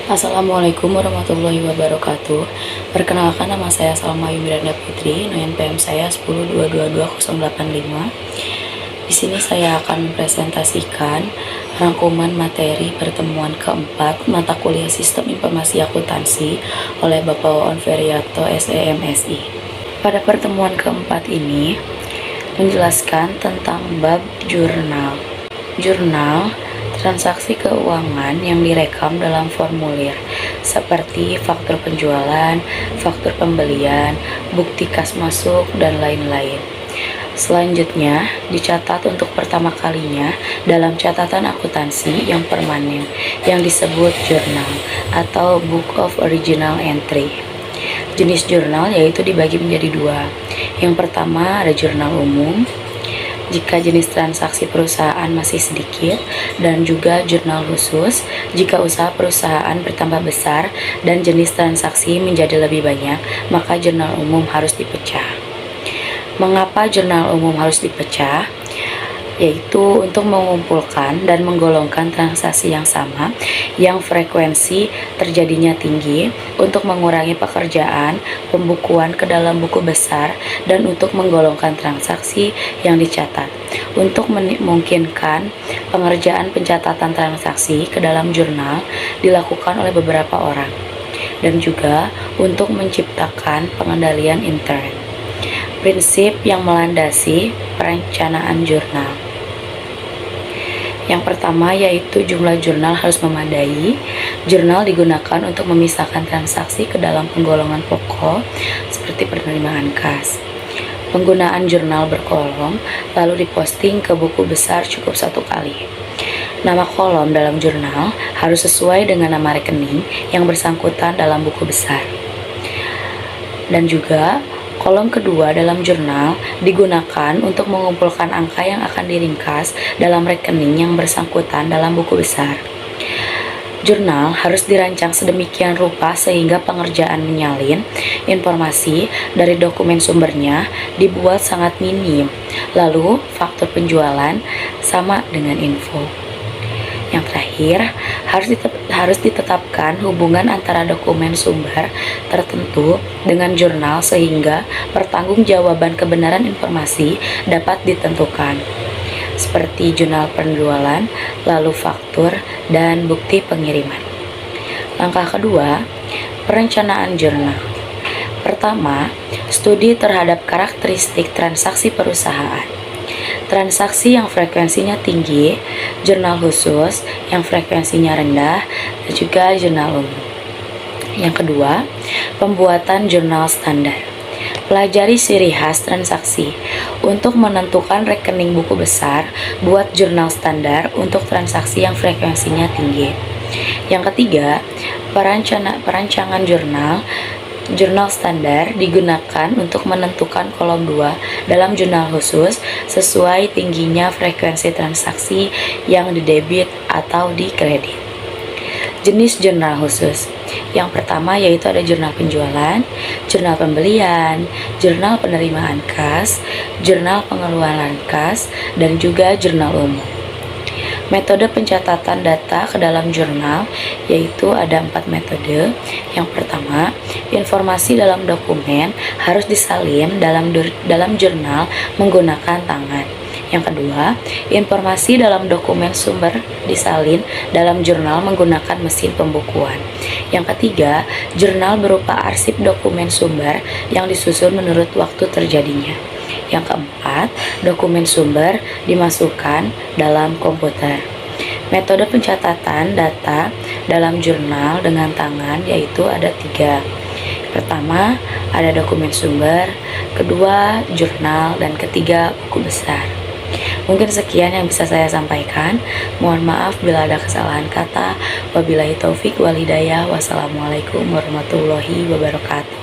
Assalamualaikum warahmatullahi wabarakatuh. Perkenalkan, nama saya Salma Yumiranda Putri, NIM PM saya 10222085. Di sini saya akan mempresentasikan rangkuman materi pertemuan keempat mata kuliah Sistem Informasi Akuntansi oleh Bapak Wawan Ferianto, SEMSI. Pada pertemuan keempat ini menjelaskan tentang bab jurnal. Jurnal transaksi keuangan yang direkam dalam formulir seperti faktur penjualan, faktur pembelian, bukti kas masuk, dan lain-lain. Selanjutnya, dicatat untuk pertama kalinya dalam catatan akuntansi yang permanen yang disebut jurnal atau Book of Original Entry. Jenis jurnal yaitu dibagi menjadi dua. Yang pertama ada jurnal umum, jika jenis transaksi perusahaan masih sedikit, dan juga jurnal khusus jika usaha perusahaan bertambah besar dan jenis transaksi menjadi lebih banyak, maka jurnal umum harus dipecah. Mengapa jurnal umum harus dipecah? Yaitu untuk mengumpulkan dan menggolongkan transaksi yang sama yang frekuensi terjadinya tinggi, untuk mengurangi pekerjaan pembukuan ke dalam buku besar, dan untuk menggolongkan transaksi yang dicatat, untuk memungkinkan pengerjaan pencatatan transaksi ke dalam jurnal dilakukan oleh beberapa orang, dan juga untuk menciptakan pengendalian intern. Prinsip yang melandasi perencanaan jurnal. Yang pertama yaitu jumlah jurnal harus memadai. Jurnal digunakan untuk memisahkan transaksi ke dalam penggolongan pokok seperti penerimaan kas. Penggunaan jurnal berkolom lalu diposting ke buku besar cukup satu kali. Nama kolom dalam jurnal harus sesuai dengan nama rekening yang bersangkutan dalam buku besar. Dan juga kolom kedua dalam jurnal digunakan untuk mengumpulkan angka yang akan diringkas dalam rekening yang bersangkutan dalam buku besar. Jurnal harus dirancang sedemikian rupa sehingga pengerjaan menyalin informasi dari dokumen sumbernya dibuat sangat minim. Lalu faktur penjualan sama dengan info. Yang terakhir, harus ditetapkan hubungan antara dokumen sumber tertentu dengan jurnal sehingga pertanggungjawaban kebenaran informasi dapat ditentukan, seperti jurnal penjualan, lalu faktur, dan bukti pengiriman. Langkah kedua, perencanaan jurnal. Pertama, studi terhadap karakteristik transaksi perusahaan. Transaksi yang frekuensinya tinggi, jurnal khusus yang frekuensinya rendah, dan juga jurnal umum. Yang kedua, pembuatan jurnal standar. Pelajari ciri khas transaksi. Untuk menentukan rekening buku besar, buat jurnal standar untuk transaksi yang frekuensinya tinggi. Yang ketiga, perancangan jurnal. Jurnal standar digunakan untuk menentukan kolom 2 dalam jurnal khusus sesuai tingginya frekuensi transaksi yang didebit atau dikredit. Jenis jurnal khusus. Yang pertama yaitu ada jurnal penjualan, jurnal pembelian, jurnal penerimaan kas, jurnal pengeluaran kas, dan juga jurnal umum. Metode pencatatan data ke dalam jurnal yaitu ada 4 metode. Yang pertama, informasi dalam dokumen harus disalin dalam jurnal menggunakan tangan. Yang kedua, informasi dalam dokumen sumber disalin dalam jurnal menggunakan mesin pembukuan. Yang ketiga, jurnal berupa arsip dokumen sumber yang disusun menurut waktu terjadinya. Yang keempat, dokumen sumber dimasukkan dalam komputer. Metode pencatatan data dalam jurnal dengan tangan yaitu ada 3. Pertama, ada dokumen sumber, kedua, jurnal, dan ketiga, buku besar. Mungkin sekian yang bisa saya sampaikan. Mohon maaf bila ada kesalahan kata. Wabillahi taufik wal hidayah. Wassalamualaikum warahmatullahi wabarakatuh.